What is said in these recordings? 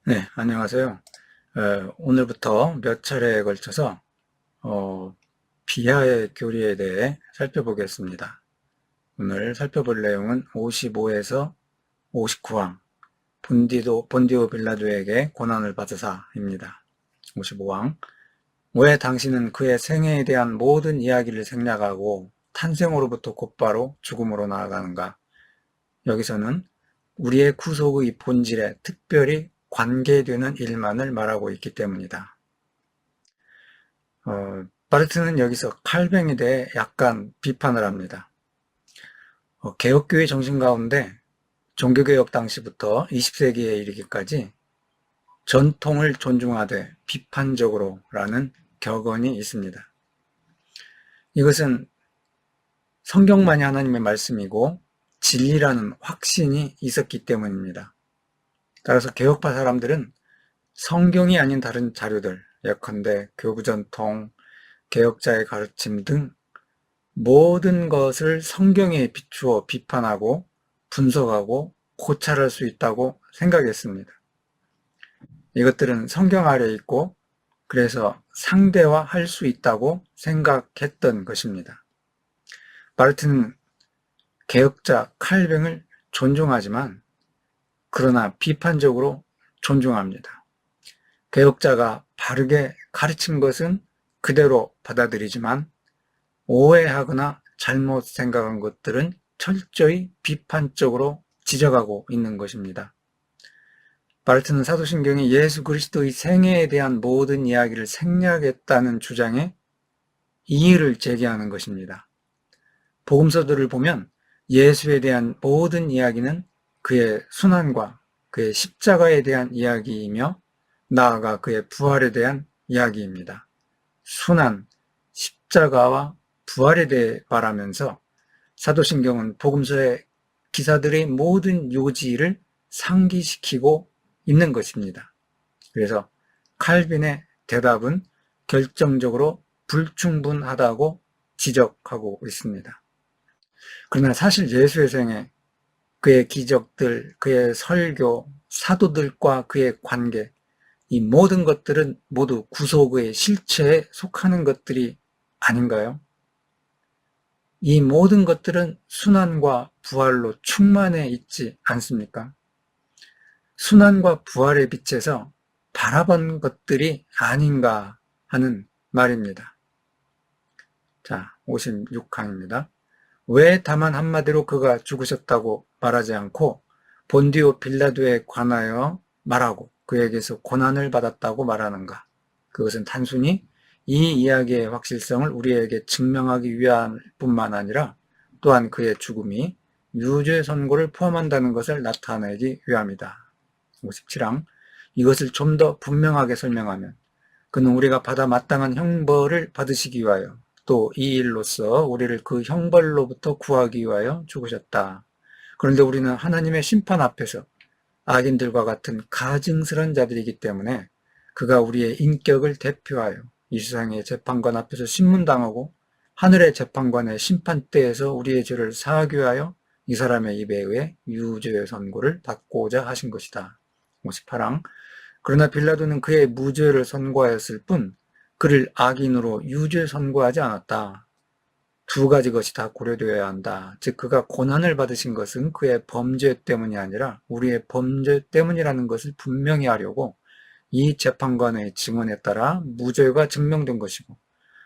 네, 안녕하세요. 오늘부터 몇 차례에 걸쳐서 비하의 교리에 대해 살펴보겠습니다. 오늘 살펴볼 내용은 55에서 59항, 본디오 빌라도에게 고난을 받으사입니다. 55항, 왜 당신은 그의 생애에 대한 모든 이야기를 생략하고 탄생으로부터 곧바로 죽음으로 나아가는가? 여기서는 우리의 구속의 본질에 특별히 관계되는 일만을 말하고 있기 때문이다. 바르트는 여기서 칼뱅에 대해 약간 비판을 합니다. 개혁교회 정신 가운데 종교개혁 당시부터 20세기에 이르기까지 전통을 존중하되 비판적으로 라는 격언이 있습니다. 이것은 성경만이 하나님의 말씀이고 진리라는 확신이 있었기 때문입니다. 따라서 개혁파 사람들은 성경이 아닌 다른 자료들, 예컨대 교부전통, 개혁자의 가르침 등 모든 것을 성경에 비추어 비판하고 분석하고 고찰할 수 있다고 생각했습니다. 이것들은 성경 아래에 있고 그래서 상대화할 수 있다고 생각했던 것입니다. 바르트는 개혁자 칼뱅을 존중하지만 그러나 비판적으로 존중합니다. 개혁자가 바르게 가르친 것은 그대로 받아들이지만 오해하거나 잘못 생각한 것들은 철저히 비판적으로 지적하고 있는 것입니다. 바르트는 사도신경이 예수 그리스도의 생애에 대한 모든 이야기를 생략했다는 주장에 이의를 제기하는 것입니다. 복음서들을 보면 예수에 대한 모든 이야기는 그의 순환과 그의 십자가에 대한 이야기이며 나아가 그의 부활에 대한 이야기입니다. 순환, 십자가와 부활에 대해 말하면서 사도신경은 복음서의 기사들의 모든 요지를 상기시키고 있는 것입니다. 그래서 칼빈의 대답은 결정적으로 불충분하다고 지적하고 있습니다. 그러나 사실 예수의 생애, 그의 기적들, 그의 설교, 사도들과 그의 관계, 이 모든 것들은 모두 구속의 실체에 속하는 것들이 아닌가요? 이 모든 것들은 순환과 부활로 충만해 있지 않습니까? 순환과 부활의 빛에서 바라본 것들이 아닌가 하는 말입니다. 자, 56항입니다. 왜 다만 한마디로 그가 죽으셨다고 말하지 않고 본디오 빌라도에 관하여 말하고 그에게서 고난을 받았다고 말하는가? 그것은 단순히 이 이야기의 확실성을 우리에게 증명하기 위한 뿐만 아니라 또한 그의 죽음이 유죄 선고를 포함한다는 것을 나타내기 위함이다. 57항, 이것을 좀 더 분명하게 설명하면 그는 우리가 받아 마땅한 형벌을 받으시기 위하여 또 이 일로서 우리를 그 형벌로부터 구하기 위하여 죽으셨다. 그런데 우리는 하나님의 심판 앞에서 악인들과 같은 가증스런 자들이기 때문에 그가 우리의 인격을 대표하여 이 세상의 재판관 앞에서 신문당하고 하늘의 재판관의 심판대에서 우리의 죄를 사하기 위하여 이 사람의 입에 의해 유죄 선고를 받고자 하신 것이다. 58항, 그러나 빌라도는 그의 무죄를 선고하였을 뿐 그를 악인으로 유죄 선고하지 않았다. 두 가지 것이 다 고려되어야 한다. 즉 그가 고난을 받으신 것은 그의 범죄 때문이 아니라 우리의 범죄 때문이라는 것을 분명히 하려고 이 재판관의 증언에 따라 무죄가 증명된 것이고,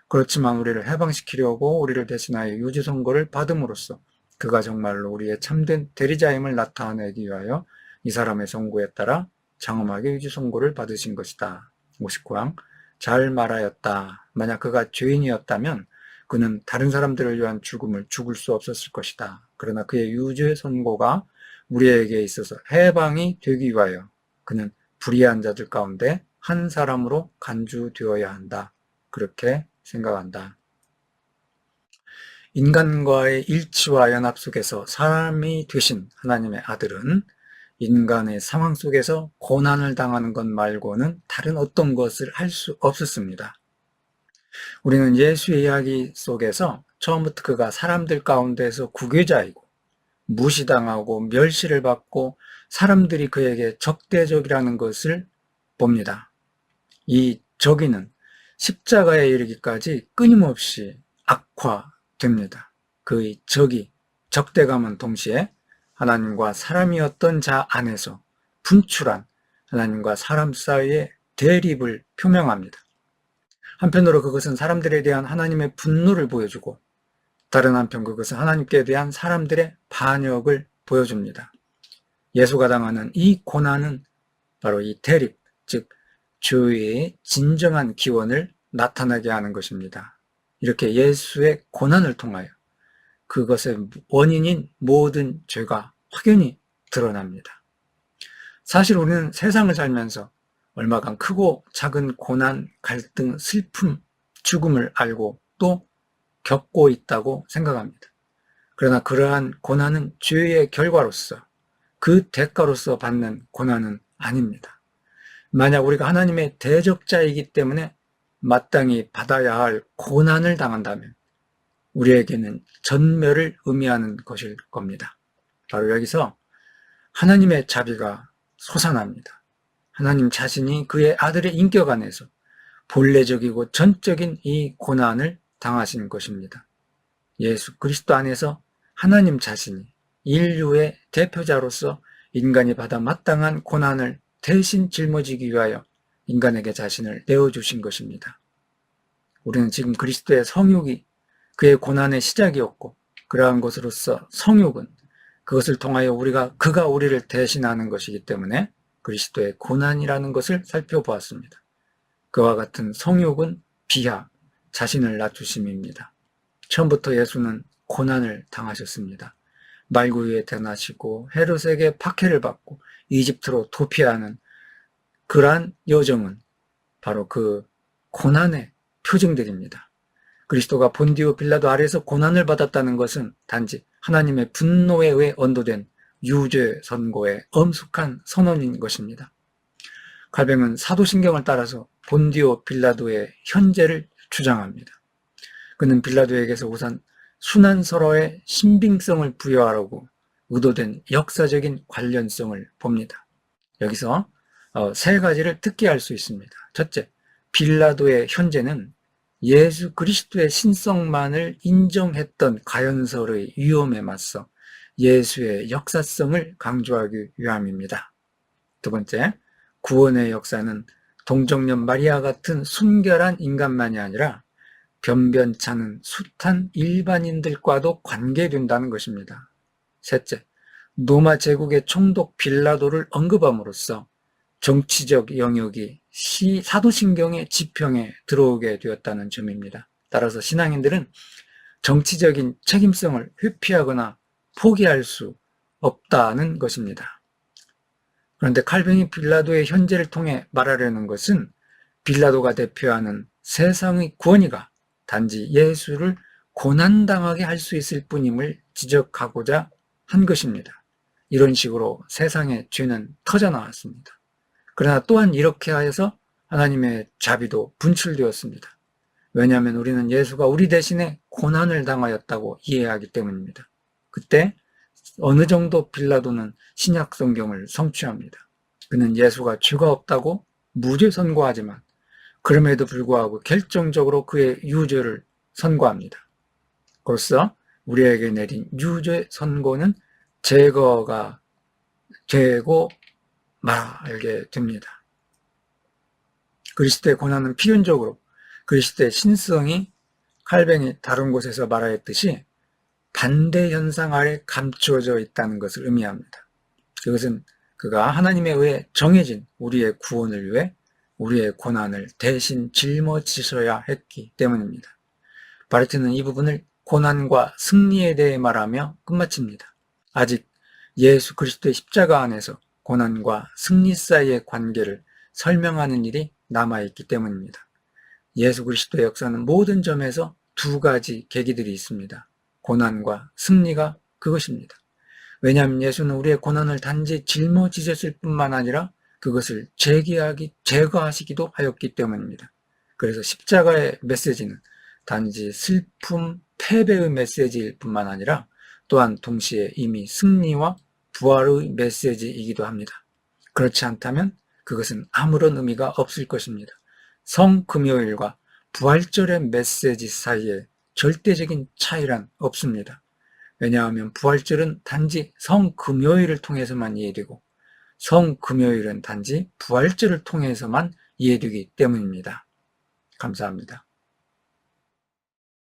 그렇지만 우리를 해방시키려고 우리를 대신하여 유죄 선고를 받음으로써 그가 정말로 우리의 참된 대리자임을 나타내기 위하여 이 사람의 선고에 따라 장엄하게 유죄 선고를 받으신 것이다. 59항, 잘 말하였다. 만약 그가 죄인이었다면 그는 다른 사람들을 위한 죽음을 죽을 수 없었을 것이다. 그러나 그의 유죄 선고가 우리에게 있어서 해방이 되기 위하여 그는 불의한 자들 가운데 한 사람으로 간주되어야 한다. 그렇게 생각한다. 인간과의 일치와 연합 속에서 사람이 되신 하나님의 아들은 인간의 상황 속에서 고난을 당하는 것 말고는 다른 어떤 것을 할 수 없었습니다. 우리는 예수의 이야기 속에서 처음부터 그가 사람들 가운데서 구교자이고 무시당하고 멸시를 받고 사람들이 그에게 적대적이라는 것을 봅니다. 이 저기는 십자가에 이르기까지 끊임없이 악화됩니다. 그 적이, 적대감은 동시에 하나님과 사람이었던 자 안에서 분출한 하나님과 사람 사이의 대립을 표명합니다. 한편으로 그것은 사람들에 대한 하나님의 분노를 보여주고, 다른 한편 그것은 하나님께 대한 사람들의 반역을 보여줍니다. 예수가 당하는 이 고난은 바로 이 대립, 즉 죄의 진정한 기원을 나타나게 하는 것입니다. 이렇게 예수의 고난을 통하여 그것의 원인인 모든 죄가 확연히 드러납니다. 사실 우리는 세상을 살면서 얼마간 크고 작은 고난, 갈등, 슬픔, 죽음을 알고 또 겪고 있다고 생각합니다. 그러나 그러한 고난은 죄의 결과로서, 그 대가로서 받는 고난은 아닙니다. 만약 우리가 하나님의 대적자이기 때문에 마땅히 받아야 할 고난을 당한다면 우리에게는 전멸을 의미하는 것일 겁니다. 바로 여기서 하나님의 자비가 솟아납니다. 하나님 자신이 그의 아들의 인격 안에서 본래적이고 전적인 이 고난을 당하신 것입니다. 예수 그리스도 안에서 하나님 자신이 인류의 대표자로서 인간이 받아 마땅한 고난을 대신 짊어지기 위하여 인간에게 자신을 내어주신 것입니다. 우리는 지금 그리스도의 성육이 그의 고난의 시작이었고, 그러한 것으로서 성육은 그것을 통하여 그가 우리를 대신하는 것이기 때문에 그리스도의 고난이라는 것을 살펴보았습니다. 그와 같은 성육은 비하, 자신을 낮추심입니다. 처음부터 예수는 고난을 당하셨습니다. 말구 위에 태어나시고 헤롯에게 박해를 받고 이집트로 도피하는 그러한 여정은 바로 그 고난의 표징들입니다. 그리스도가 본디오 빌라도 아래에서 고난을 받았다는 것은 단지 하나님의 분노에 의해 언도된 유죄 선고의 엄숙한 선언인 것입니다. 칼뱅은 사도신경을 따라서 본디오 빌라도의 현재를 주장합니다. 그는 빌라도에게서 우선 순환설화의 신빙성을 부여하려고 의도된 역사적인 관련성을 봅니다. 여기서 세 가지를 특기할 수 있습니다. 첫째, 빌라도의 현재는 예수 그리스도의 신성만을 인정했던 가연설의 위험에 맞서 예수의 역사성을 강조하기 위함입니다. 두 번째, 구원의 역사는 동정녀 마리아 같은 순결한 인간만이 아니라 변변찮은 숱한 일반인들과도 관계된다는 것입니다. 셋째, 로마 제국의 총독 빌라도를 언급함으로써 정치적 영역이 사도신경의 지평에 들어오게 되었다는 점입니다. 따라서 신앙인들은 정치적인 책임성을 회피하거나 포기할 수 없다는 것입니다. 그런데 칼뱅이 빌라도의 현재를 통해 말하려는 것은 빌라도가 대표하는 세상의 구원이가 단지 예수를 고난당하게 할 수 있을 뿐임을 지적하고자 한 것입니다. 이런 식으로 세상의 죄는 터져나왔습니다. 그러나 또한 이렇게 하여서 하나님의 자비도 분출되었습니다. 왜냐하면 우리는 예수가 우리 대신에 고난을 당하였다고 이해하기 때문입니다. 그때 어느 정도 빌라도는 신약 성경을 성취합니다. 그는 예수가 죄가 없다고 무죄 선고하지만 그럼에도 불구하고 결정적으로 그의 유죄를 선고합니다. 그로써 우리에게 내린 유죄 선고는 제거가 되고 말게 됩니다. 그리스도의 고난은 필연적으로 그리스도의 신성이 칼뱅이 다른 곳에서 말하였듯이 반대 현상 아래 감추어져 있다는 것을 의미합니다. 그것은 그가 하나님에 의해 정해진 우리의 구원을 위해 우리의 고난을 대신 짊어지셔야 했기 때문입니다. 바르트는 이 부분을 고난과 승리에 대해 말하며 끝마칩니다. 아직 예수 그리스도의 십자가 안에서 고난과 승리 사이의 관계를 설명하는 일이 남아있기 때문입니다. 예수 그리스도의 역사는 모든 점에서 두 가지 계기들이 있습니다. 고난과 승리가 그것입니다. 왜냐하면 예수는 우리의 고난을 단지 짊어지셨을 뿐만 아니라 그것을 제거하시기도 하였기 때문입니다. 그래서 십자가의 메시지는 단지 슬픔, 패배의 메시지일 뿐만 아니라 또한 동시에 이미 승리와 부활의 메시지이기도 합니다. 그렇지 않다면 그것은 아무런 의미가 없을 것입니다. 성금요일과 부활절의 메시지 사이에 절대적인 차이란 없습니다. 왜냐하면 부활절은 단지 성금요일을 통해서만 이해되고 성금요일은 단지 부활절을 통해서만 이해되기 때문입니다. 감사합니다.